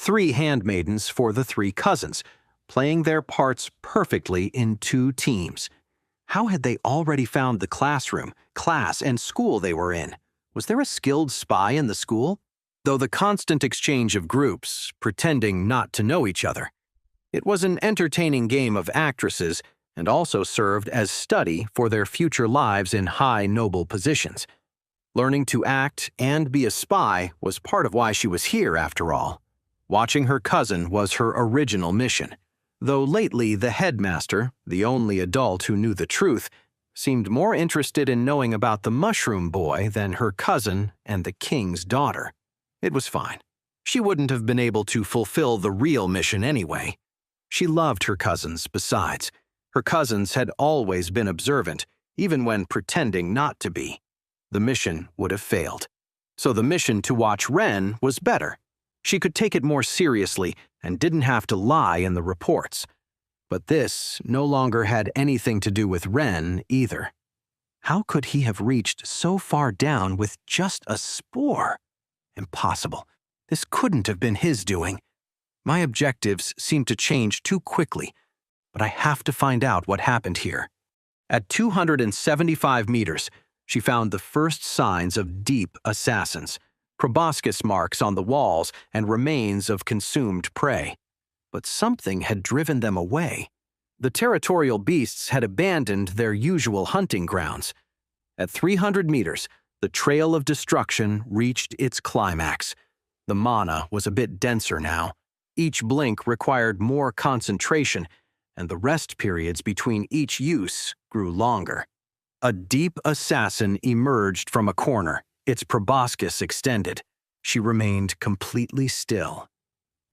3 handmaidens for the 3 cousins, playing their parts perfectly in 2 teams. How had they already found the classroom, class, and school they were in? Was there a skilled spy in the school? Though the constant exchange of groups, pretending not to know each other. It was an entertaining game of actresses and also served as study for their future lives in high noble positions. Learning to act and be a spy was part of why she was here, after all. Watching her cousin was her original mission, though lately the headmaster, the only adult who knew the truth, seemed more interested in knowing about the mushroom boy than her cousin and the king's daughter. It was fine. She wouldn't have been able to fulfill the real mission anyway. She loved her cousins, besides. Her cousins had always been observant, even when pretending not to be. The mission would have failed. So the mission to watch Ren was better. She could take it more seriously and didn't have to lie in the reports. But this no longer had anything to do with Ren either. How could he have reached so far down with just a spore? Impossible. This couldn't have been his doing. My objectives seem to change too quickly, but I have to find out what happened here. At 275 meters, she found the first signs of deep assassins, proboscis marks on the walls and remains of consumed prey. But something had driven them away. The territorial beasts had abandoned their usual hunting grounds. At 300 meters, the trail of destruction reached its climax. The mana was a bit denser now. Each blink required more concentration, and the rest periods between each use grew longer. A deep assassin emerged from a corner, its proboscis extended. She remained completely still.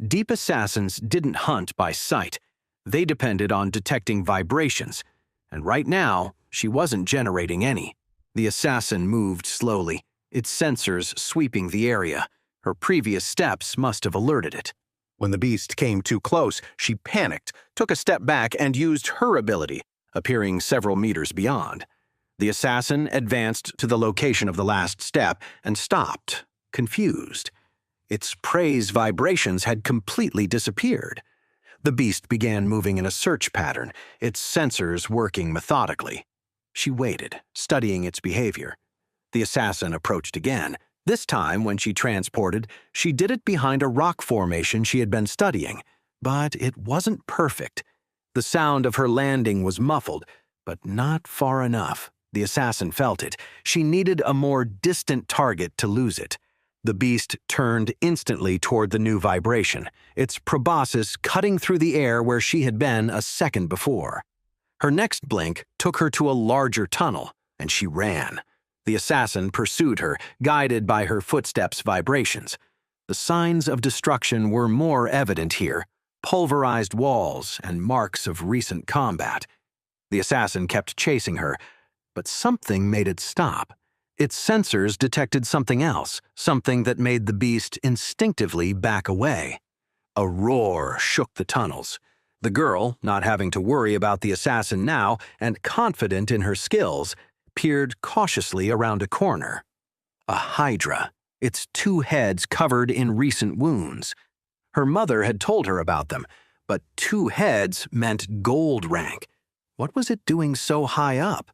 Deep assassins didn't hunt by sight. They depended on detecting vibrations, and right now, she wasn't generating any. The assassin moved slowly, its sensors sweeping the area. Her previous steps must have alerted it. When the beast came too close, she panicked, took a step back, and used her ability, appearing several meters beyond. The assassin advanced to the location of the last step and stopped, confused. Its prey's vibrations had completely disappeared. The beast began moving in a search pattern, its sensors working methodically. She waited, studying its behavior. The assassin approached again. This time, when she transported, she did it behind a rock formation she had been studying. But it wasn't perfect. The sound of her landing was muffled, but not far enough. The assassin felt it. She needed a more distant target to lose it. The beast turned instantly toward the new vibration, its proboscis cutting through the air where she had been a second before. Her next blink took her to a larger tunnel, and she ran. The assassin pursued her, guided by her footsteps' vibrations. The signs of destruction were more evident here, pulverized walls and marks of recent combat. The assassin kept chasing her, but something made it stop. Its sensors detected something else, something that made the beast instinctively back away. A roar shook the tunnels. The girl, not having to worry about the assassin now and confident in her skills, peered cautiously around a corner. A hydra, its 2 heads covered in recent wounds. Her mother had told her about them, but 2 heads meant gold rank. What was it doing so high up?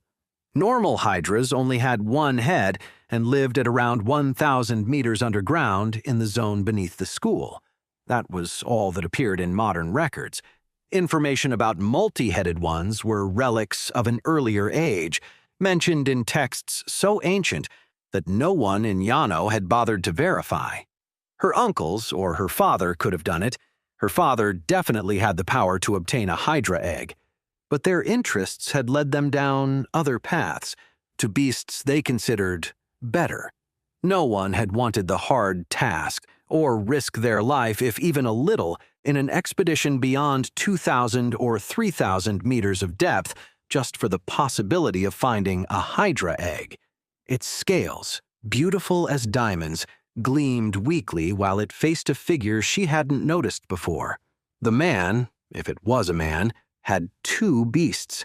Normal hydras only had 1 head and lived at around 1,000 meters underground in the zone beneath the school. That was all that appeared in modern records. Information about multi-headed ones were relics of an earlier age, mentioned in texts so ancient that no one in Yano had bothered to verify. Her uncles or her father could have done it. Her father definitely had the power to obtain a hydra egg. But their interests had led them down other paths, to beasts they considered better. No one had wanted the hard task, or risk their life, if even a little, in an expedition beyond 2,000 or 3,000 meters of depth, just for the possibility of finding a hydra egg. Its scales, beautiful as diamonds, gleamed weakly while it faced a figure she hadn't noticed before. The man, if it was a man, had 2 beasts.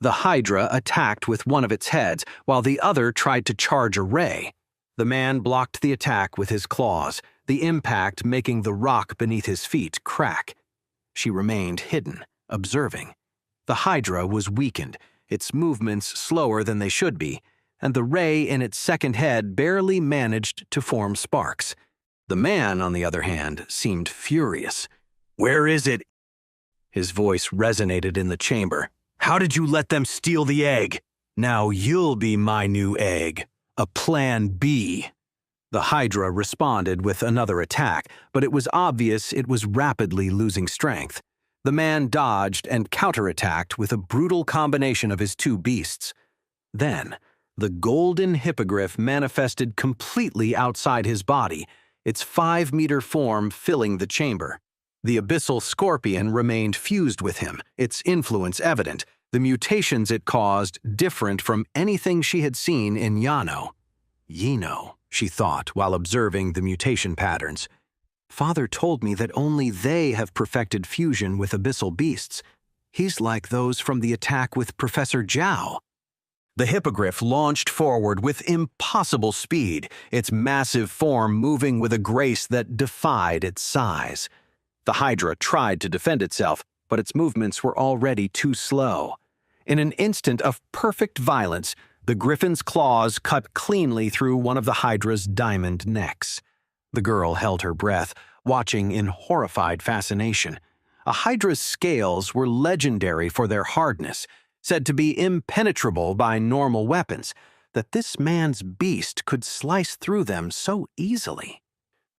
The hydra attacked with one of its heads, while the other tried to charge a ray. The man blocked the attack with his claws, the impact making the rock beneath his feet crack. She remained hidden, observing. The hydra was weakened, its movements slower than they should be, and the ray in its second head barely managed to form sparks. The man, on the other hand, seemed furious. "Where is it?" His voice resonated in the chamber. "How did you let them steal the egg? Now you'll be my new egg. A plan B." The hydra responded with another attack, but it was obvious it was rapidly losing strength. The man dodged and counterattacked with a brutal combination of his two beasts. Then, the golden hippogriff manifested completely outside his body, its 5-meter form filling the chamber. The abyssal scorpion remained fused with him, its influence evident, the mutations it caused different from anything she had seen in Yano. Yino, she thought while observing the mutation patterns. Father told me that only they have perfected fusion with abyssal beasts. He's like those from the attack with Professor Zhao. The hippogriff launched forward with impossible speed, its massive form moving with a grace that defied its size. The hydra tried to defend itself, but its movements were already too slow. In an instant of perfect violence, the griffin's claws cut cleanly through one of the hydra's diamond necks. The girl held her breath, watching in horrified fascination. A hydra's scales were legendary for their hardness, said to be impenetrable by normal weapons, that this man's beast could slice through them so easily.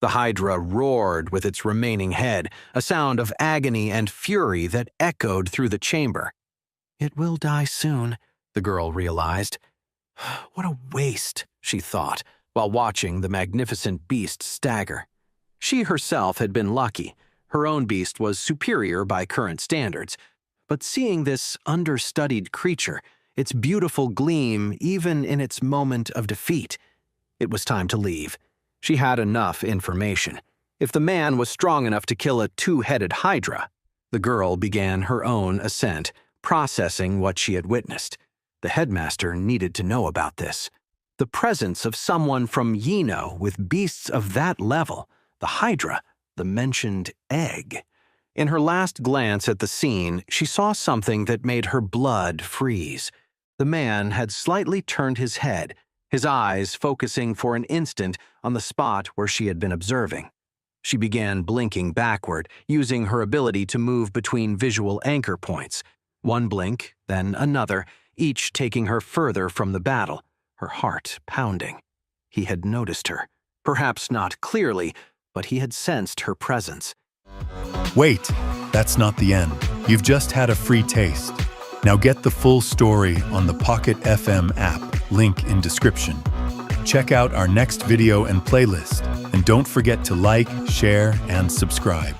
The hydra roared with its remaining head, a sound of agony and fury that echoed through the chamber. "It will die soon," the girl realized. "What a waste," she thought, while watching the magnificent beast stagger. She herself had been lucky. Her own beast was superior by current standards. But seeing this understudied creature, its beautiful gleam even in its moment of defeat, it was time to leave. She had enough information. If the man was strong enough to kill a 2-headed hydra, the girl began her own ascent, processing what she had witnessed. The headmaster needed to know about this. The presence of someone from Yino with beasts of that level, the hydra, the mentioned egg. In her last glance at the scene, she saw something that made her blood freeze. The man had slightly turned his head, his eyes focusing for an instant on the spot where she had been observing. She began blinking backward, using her ability to move between visual anchor points. One blink, then another, each taking her further from the battle, her heart pounding. He had noticed her. Perhaps not clearly, but he had sensed her presence. Wait, that's not the end. You've just had a free taste. Now get the full story on the Pocket FM app, link in description. Check out our next video and playlist, and don't forget to like, share, and subscribe.